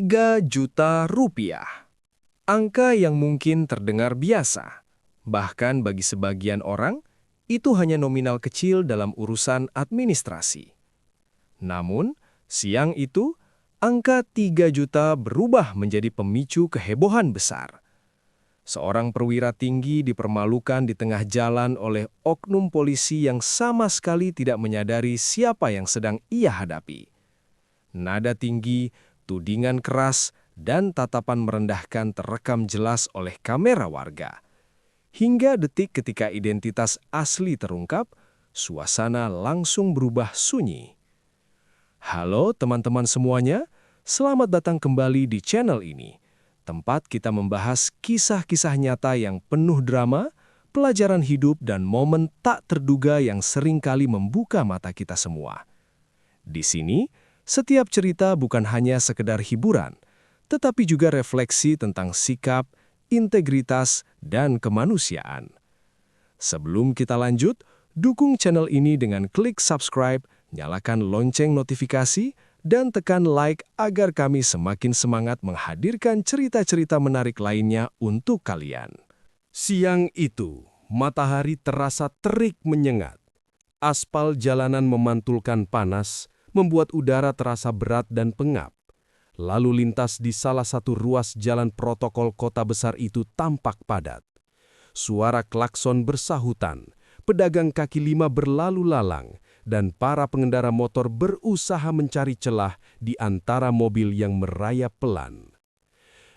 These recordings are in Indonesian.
Rp3 juta. Angka yang mungkin terdengar biasa. Bahkan bagi sebagian orang, itu hanya nominal kecil dalam urusan administrasi. Namun, siang itu, angka 3 juta berubah menjadi pemicu kehebohan besar. Seorang perwira tinggi dipermalukan di tengah jalan oleh oknum polisi yang sama sekali tidak menyadari siapa yang sedang ia hadapi. Nada tinggi, tudingan keras, dan tatapan merendahkan terekam jelas oleh kamera warga. Hingga detik ketika identitas asli terungkap, suasana langsung berubah sunyi. Halo teman-teman semuanya, selamat datang kembali di channel ini. Tempat kita membahas kisah-kisah nyata yang penuh drama, pelajaran hidup, dan momen tak terduga yang seringkali membuka mata kita semua. Di sini, setiap cerita bukan hanya sekedar hiburan, tetapi juga refleksi tentang sikap, integritas, dan kemanusiaan. Sebelum kita lanjut, dukung channel ini dengan klik subscribe, nyalakan lonceng notifikasi, dan tekan like agar kami semakin semangat menghadirkan cerita-cerita menarik lainnya untuk kalian. Siang itu, matahari terasa terik menyengat. Aspal jalanan memantulkan panas, membuat udara terasa berat dan pengap. Lalu lintas di salah satu ruas jalan protokol kota besar itu tampak padat. Suara klakson bersahutan, pedagang kaki lima berlalu lalang, dan para pengendara motor berusaha mencari celah di antara mobil yang merayap pelan.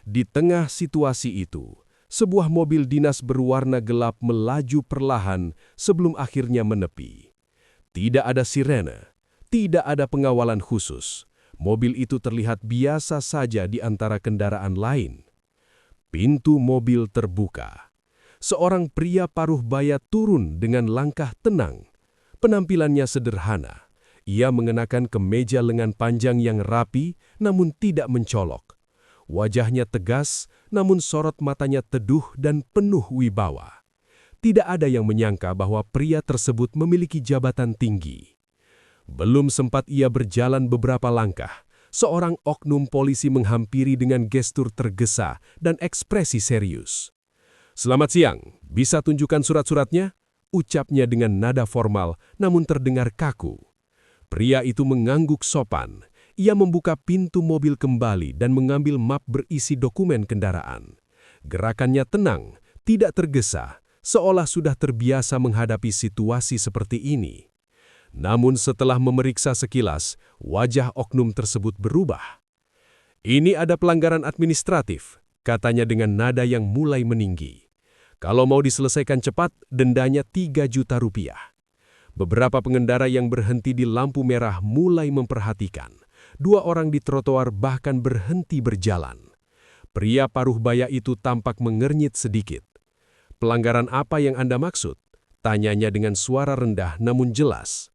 Di tengah situasi itu, sebuah mobil dinas berwarna gelap melaju perlahan sebelum akhirnya menepi. Tidak ada sirene, tidak ada pengawalan khusus. Mobil itu terlihat biasa saja di antara kendaraan lain. Pintu mobil terbuka. Seorang pria paruh baya turun dengan langkah tenang. Penampilannya sederhana. Ia mengenakan kemeja lengan panjang yang rapi namun tidak mencolok. Wajahnya tegas namun sorot matanya teduh dan penuh wibawa. Tidak ada yang menyangka bahwa pria tersebut memiliki jabatan tinggi. Belum sempat ia berjalan beberapa langkah, seorang oknum polisi menghampiri dengan gestur tergesa dan ekspresi serius. "Selamat siang, bisa tunjukkan surat-suratnya?" ucapnya dengan nada formal namun terdengar kaku. Pria itu mengangguk sopan. Ia membuka pintu mobil kembali dan mengambil map berisi dokumen kendaraan. Gerakannya tenang, tidak tergesa, seolah sudah terbiasa menghadapi situasi seperti ini. Namun setelah memeriksa sekilas, wajah oknum tersebut berubah. "Ini ada pelanggaran administratif," katanya dengan nada yang mulai meninggi. "Kalau mau diselesaikan cepat, dendanya 3 juta rupiah." Beberapa pengendara yang berhenti di lampu merah mulai memperhatikan. 2 orang di trotoar bahkan berhenti berjalan. Pria paruh baya itu tampak mengernyit sedikit. "Pelanggaran apa yang Anda maksud?" tanyanya dengan suara rendah namun jelas.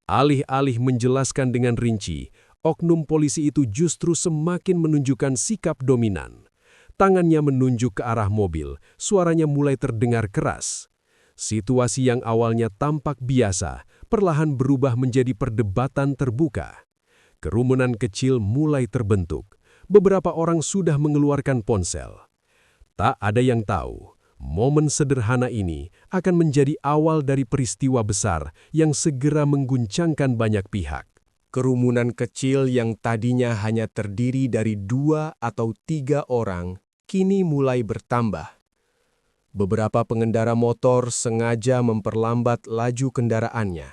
Alih-alih menjelaskan dengan rinci, oknum polisi itu justru semakin menunjukkan sikap dominan. Tangannya menunjuk ke arah mobil, suaranya mulai terdengar keras. Situasi yang awalnya tampak biasa, perlahan berubah menjadi perdebatan terbuka. Kerumunan kecil mulai terbentuk. Beberapa orang sudah mengeluarkan ponsel. Tak ada yang tahu, momen sederhana ini akan menjadi awal dari peristiwa besar yang segera mengguncangkan banyak pihak. Kerumunan kecil yang tadinya hanya terdiri dari 2 atau 3 orang, kini mulai bertambah. Beberapa pengendara motor sengaja memperlambat laju kendaraannya.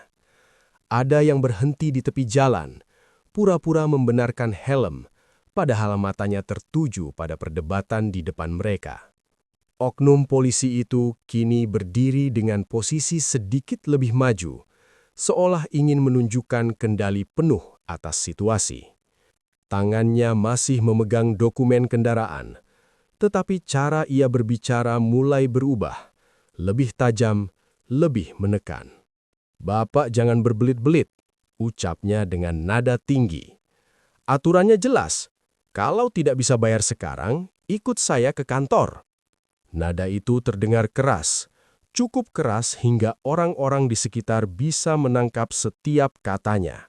Ada yang berhenti di tepi jalan, pura-pura membenarkan helm, padahal matanya tertuju pada perdebatan di depan mereka. Oknum polisi itu kini berdiri dengan posisi sedikit lebih maju, seolah ingin menunjukkan kendali penuh atas situasi. Tangannya masih memegang dokumen kendaraan, tetapi cara ia berbicara mulai berubah, lebih tajam, lebih menekan. "Bapak jangan berbelit-belit," ucapnya dengan nada tinggi. "Aturannya jelas, kalau tidak bisa bayar sekarang, ikut saya ke kantor." Nada itu terdengar keras, cukup keras hingga orang-orang di sekitar bisa menangkap setiap katanya.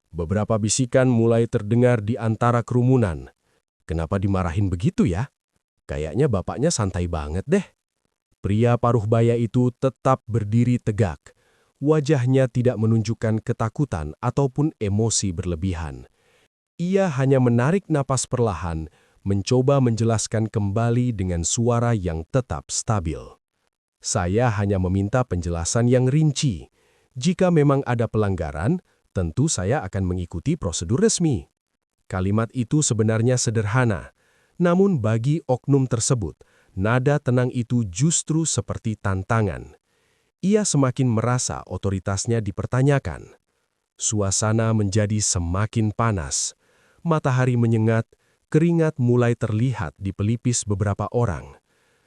Beberapa bisikan mulai terdengar di antara kerumunan. Kenapa dimarahin begitu ya? Kayaknya bapaknya santai banget deh. Pria paruh baya itu tetap berdiri tegak. Wajahnya tidak menunjukkan ketakutan ataupun emosi berlebihan. Ia hanya menarik napas perlahan, mencoba menjelaskan kembali dengan suara yang tetap stabil. Saya hanya meminta penjelasan yang rinci. Jika memang ada pelanggaran, tentu saya akan mengikuti prosedur resmi. Kalimat itu sebenarnya sederhana, namun bagi oknum tersebut, nada tenang itu justru seperti tantangan. Ia semakin merasa otoritasnya dipertanyakan. Suasana menjadi semakin panas. Matahari menyengat, keringat mulai terlihat di pelipis beberapa orang.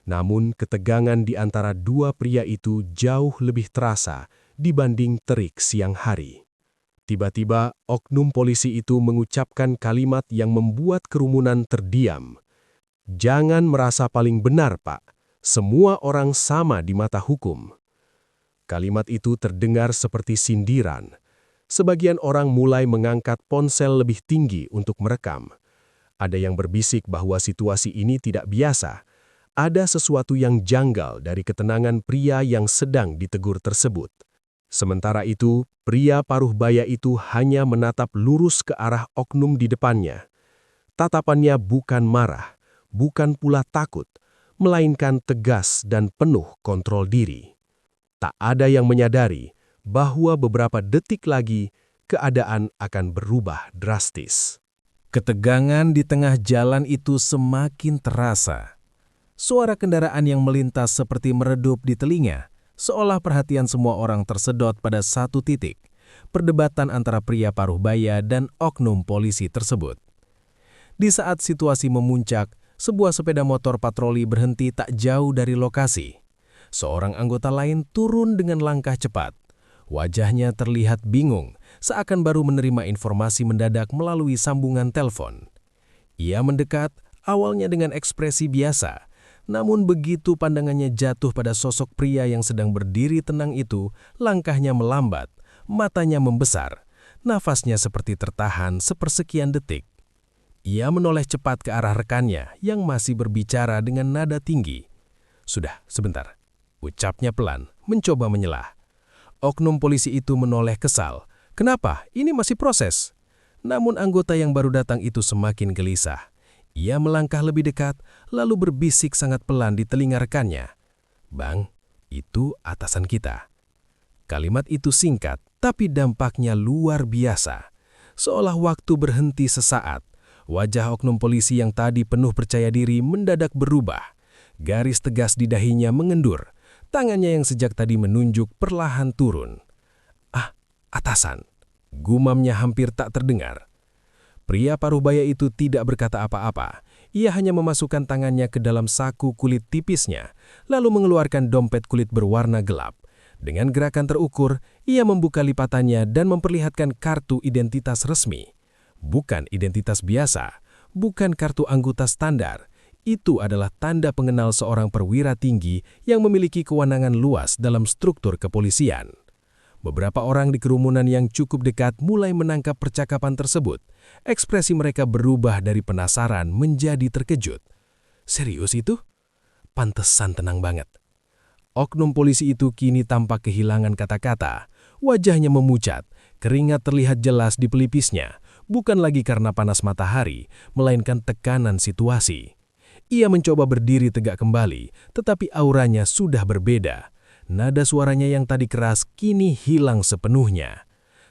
Namun ketegangan di antara dua pria itu jauh lebih terasa dibanding terik siang hari. Tiba-tiba, oknum polisi itu mengucapkan kalimat yang membuat kerumunan terdiam. "Jangan merasa paling benar, Pak. Semua orang sama di mata hukum." Kalimat itu terdengar seperti sindiran. Sebagian orang mulai mengangkat ponsel lebih tinggi untuk merekam. Ada yang berbisik bahwa situasi ini tidak biasa. Ada sesuatu yang janggal dari ketenangan pria yang sedang ditegur tersebut. Sementara itu, pria paruh baya itu hanya menatap lurus ke arah oknum di depannya. Tatapannya bukan marah, bukan pula takut, melainkan tegas dan penuh kontrol diri. Tak ada yang menyadari bahwa beberapa detik lagi keadaan akan berubah drastis. Ketegangan di tengah jalan itu semakin terasa. Suara kendaraan yang melintas seperti meredup di telinga, seolah perhatian semua orang tersedot pada satu titik, perdebatan antara pria paruh baya dan oknum polisi tersebut. Di saat situasi memuncak, sebuah sepeda motor patroli berhenti tak jauh dari lokasi. Seorang anggota lain turun dengan langkah cepat. Wajahnya terlihat bingung, seakan baru menerima informasi mendadak melalui sambungan telepon. Ia mendekat, awalnya dengan ekspresi biasa, namun begitu pandangannya jatuh pada sosok pria yang sedang berdiri tenang itu, langkahnya melambat, matanya membesar, nafasnya seperti tertahan sepersekian detik. Ia menoleh cepat ke arah rekannya yang masih berbicara dengan nada tinggi. "Sudah, sebentar," ucapnya pelan, mencoba menyelah. Oknum polisi itu menoleh kesal. "Kenapa? Ini masih proses." Namun anggota yang baru datang itu semakin gelisah. Ia melangkah lebih dekat, lalu berbisik sangat pelan di telinga rekannya. "Bang, itu atasan kita." Kalimat itu singkat, tapi dampaknya luar biasa. Seolah waktu berhenti sesaat, wajah oknum polisi yang tadi penuh percaya diri mendadak berubah. Garis tegas di dahinya mengendur, tangannya yang sejak tadi menunjuk perlahan turun. "Ah, atasan," gumamnya hampir tak terdengar. Pria paruh baya itu tidak berkata apa-apa. Ia hanya memasukkan tangannya ke dalam saku kulit tipisnya, lalu mengeluarkan dompet kulit berwarna gelap. Dengan gerakan terukur, ia membuka lipatannya dan memperlihatkan kartu identitas resmi. Bukan identitas biasa, bukan kartu anggota standar. Itu adalah tanda pengenal seorang perwira tinggi yang memiliki kewenangan luas dalam struktur kepolisian. Beberapa orang di kerumunan yang cukup dekat mulai menangkap percakapan tersebut. Ekspresi mereka berubah dari penasaran menjadi terkejut. "Serius itu? Pantesan tenang banget." Oknum polisi itu kini tampak kehilangan kata-kata. Wajahnya memucat, keringat terlihat jelas di pelipisnya, bukan lagi karena panas matahari, melainkan tekanan situasi. Ia mencoba berdiri tegak kembali, tetapi auranya sudah berbeda. Nada suaranya yang tadi keras kini hilang sepenuhnya.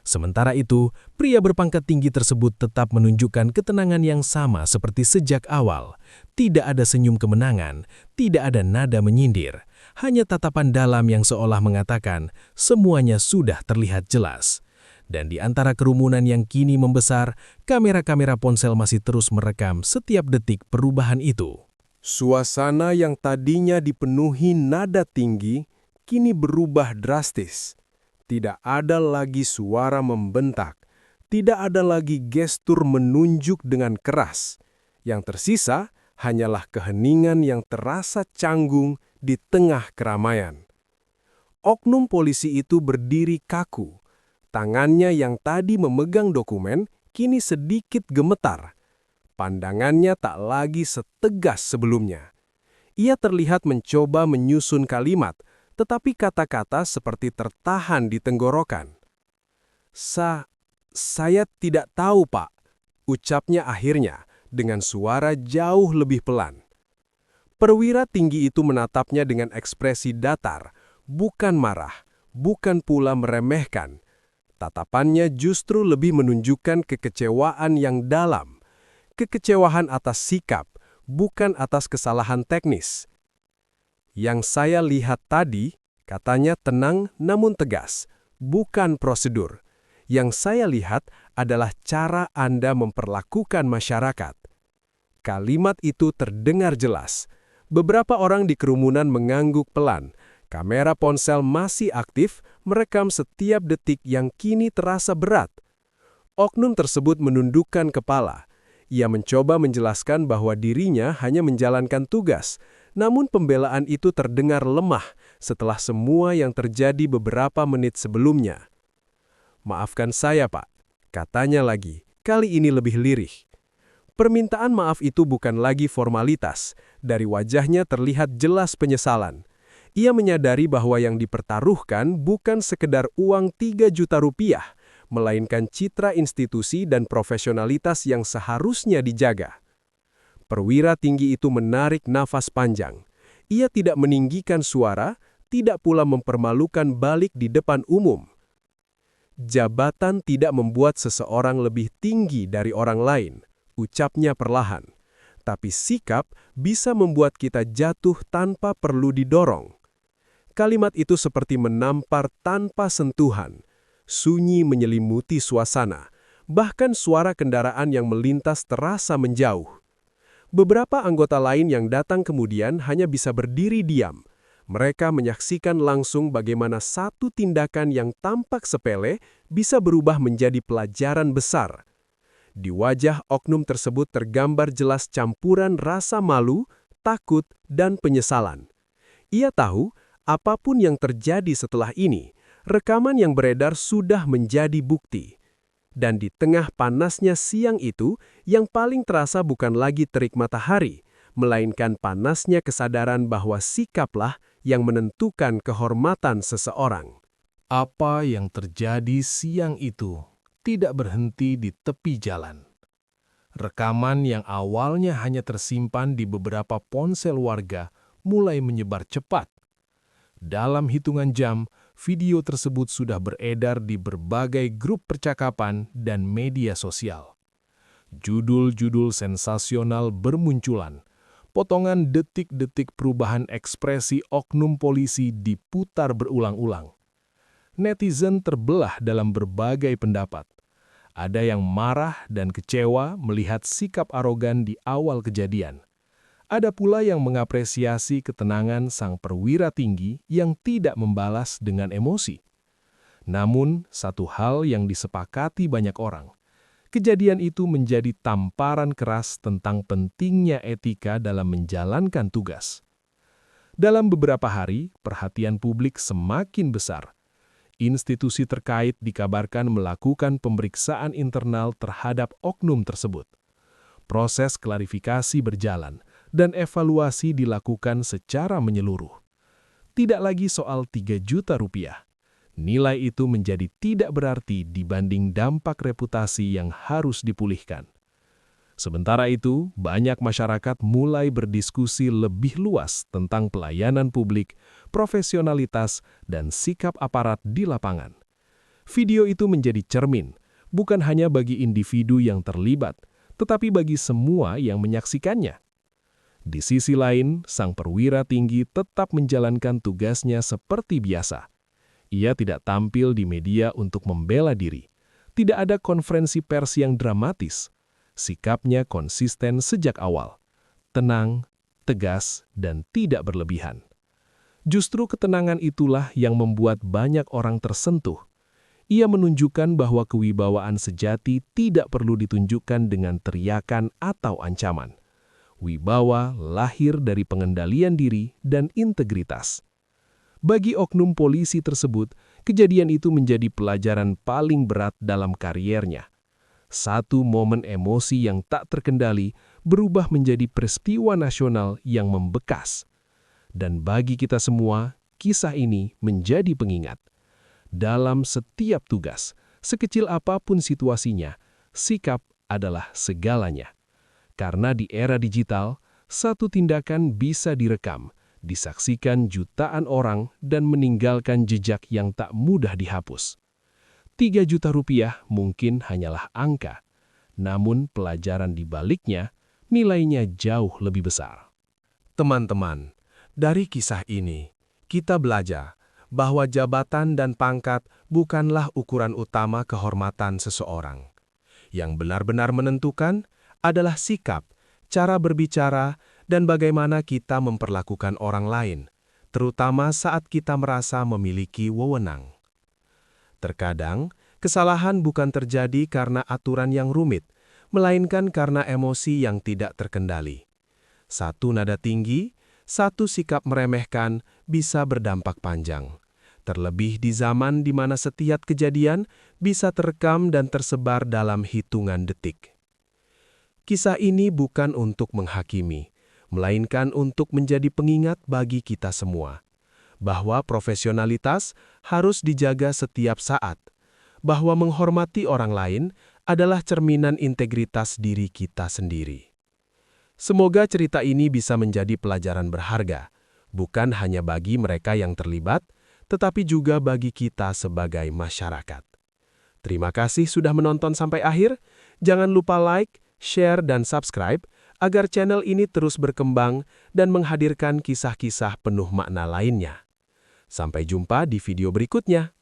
Sementara itu, pria berpangkat tinggi tersebut tetap menunjukkan ketenangan yang sama seperti sejak awal. Tidak ada senyum kemenangan, tidak ada nada menyindir. Hanya tatapan dalam yang seolah mengatakan semuanya sudah terlihat jelas. Dan di antara kerumunan yang kini membesar, kamera-kamera ponsel masih terus merekam setiap detik perubahan itu. Suasana yang tadinya dipenuhi nada tinggi, kini berubah drastis. Tidak ada lagi suara membentak, tidak ada lagi gestur menunjuk dengan keras. Yang tersisa hanyalah keheningan yang terasa canggung di tengah keramaian. Oknum polisi itu berdiri kaku. Tangannya yang tadi memegang dokumen kini sedikit gemetar. Pandangannya tak lagi setegas sebelumnya. Ia terlihat mencoba menyusun kalimat, tetapi kata-kata seperti tertahan di tenggorokan. Saya tidak tahu, Pak," ucapnya akhirnya dengan suara jauh lebih pelan. Perwira tinggi itu menatapnya dengan ekspresi datar, bukan marah, bukan pula meremehkan. Tatapannya justru lebih menunjukkan kekecewaan yang dalam. Kekecewaan atas sikap, bukan atas kesalahan teknis. "Yang saya lihat tadi," katanya tenang namun tegas, "bukan prosedur. Yang saya lihat adalah cara Anda memperlakukan masyarakat." Kalimat itu terdengar jelas. Beberapa orang di kerumunan mengangguk pelan. Kamera ponsel masih aktif, merekam setiap detik yang kini terasa berat. Oknum tersebut menundukkan kepala. Ia mencoba menjelaskan bahwa dirinya hanya menjalankan tugas, namun pembelaan itu terdengar lemah setelah semua yang terjadi beberapa menit sebelumnya. "Maafkan saya, Pak," katanya lagi, kali ini lebih lirih. Permintaan maaf itu bukan lagi formalitas. Dari wajahnya terlihat jelas penyesalan. Ia menyadari bahwa yang dipertaruhkan bukan sekedar uang 3 juta rupiah, melainkan citra institusi dan profesionalitas yang seharusnya dijaga. Perwira tinggi itu menarik nafas panjang. Ia tidak meninggikan suara, tidak pula mempermalukan balik di depan umum. "Jabatan tidak membuat seseorang lebih tinggi dari orang lain," ucapnya perlahan. "Tapi sikap bisa membuat kita jatuh tanpa perlu didorong." Kalimat itu seperti menampar tanpa sentuhan. Sunyi menyelimuti suasana. Bahkan suara kendaraan yang melintas terasa menjauh. Beberapa anggota lain yang datang kemudian hanya bisa berdiri diam. Mereka menyaksikan langsung bagaimana satu tindakan yang tampak sepele bisa berubah menjadi pelajaran besar. Di wajah oknum tersebut tergambar jelas campuran rasa malu, takut, dan penyesalan. Ia tahu, apapun yang terjadi setelah ini, rekaman yang beredar sudah menjadi bukti. Dan di tengah panasnya siang itu, yang paling terasa bukan lagi terik matahari, melainkan panasnya kesadaran bahwa sikaplah yang menentukan kehormatan seseorang. Apa yang terjadi siang itu tidak berhenti di tepi jalan. Rekaman yang awalnya hanya tersimpan di beberapa ponsel warga mulai menyebar cepat. Dalam hitungan jam, video tersebut sudah beredar di berbagai grup percakapan dan media sosial. Judul-judul sensasional bermunculan. Potongan detik-detik perubahan ekspresi oknum polisi diputar berulang-ulang. Netizen terbelah dalam berbagai pendapat. Ada yang marah dan kecewa melihat sikap arogan di awal kejadian. Ada pula yang mengapresiasi ketenangan sang perwira tinggi yang tidak membalas dengan emosi. Namun, satu hal yang disepakati banyak orang, kejadian itu menjadi tamparan keras tentang pentingnya etika dalam menjalankan tugas. Dalam beberapa hari, perhatian publik semakin besar. Institusi terkait dikabarkan melakukan pemeriksaan internal terhadap oknum tersebut. Proses klarifikasi berjalan, dan evaluasi dilakukan secara menyeluruh. Tidak lagi soal 3 juta rupiah. Nilai itu menjadi tidak berarti dibanding dampak reputasi yang harus dipulihkan. Sementara itu, banyak masyarakat mulai berdiskusi lebih luas tentang pelayanan publik, profesionalitas, dan sikap aparat di lapangan. Video itu menjadi cermin, bukan hanya bagi individu yang terlibat, tetapi bagi semua yang menyaksikannya. Di sisi lain, sang perwira tinggi tetap menjalankan tugasnya seperti biasa. Ia tidak tampil di media untuk membela diri. Tidak ada konferensi pers yang dramatis. Sikapnya konsisten sejak awal. Tenang, tegas, dan tidak berlebihan. Justru ketenangan itulah yang membuat banyak orang tersentuh. Ia menunjukkan bahwa kewibawaan sejati tidak perlu ditunjukkan dengan teriakan atau ancaman. Wibawa lahir dari pengendalian diri dan integritas. Bagi oknum polisi tersebut, kejadian itu menjadi pelajaran paling berat dalam kariernya. Satu momen emosi yang tak terkendali berubah menjadi peristiwa nasional yang membekas. Dan bagi kita semua, kisah ini menjadi pengingat. Dalam setiap tugas, sekecil apapun situasinya, sikap adalah segalanya. Karena di era digital, satu tindakan bisa direkam, disaksikan jutaan orang dan meninggalkan jejak yang tak mudah dihapus. 3 juta rupiah mungkin hanyalah angka, namun pelajaran di baliknya nilainya jauh lebih besar. Teman-teman, dari kisah ini, kita belajar bahwa jabatan dan pangkat bukanlah ukuran utama kehormatan seseorang. Yang benar-benar menentukan adalah sikap, cara berbicara, dan bagaimana kita memperlakukan orang lain, terutama saat kita merasa memiliki wewenang. Terkadang, kesalahan bukan terjadi karena aturan yang rumit, melainkan karena emosi yang tidak terkendali. Satu nada tinggi, satu sikap meremehkan bisa berdampak panjang. Terlebih di zaman di mana setiap kejadian bisa terekam dan tersebar dalam hitungan detik. Kisah ini bukan untuk menghakimi, melainkan untuk menjadi pengingat bagi kita semua. Bahwa profesionalitas harus dijaga setiap saat, bahwa menghormati orang lain adalah cerminan integritas diri kita sendiri. Semoga cerita ini bisa menjadi pelajaran berharga, bukan hanya bagi mereka yang terlibat, tetapi juga bagi kita sebagai masyarakat. Terima kasih sudah menonton sampai akhir. Jangan lupa like, share, dan subscribe agar channel ini terus berkembang dan menghadirkan kisah-kisah penuh makna lainnya. Sampai jumpa di video berikutnya.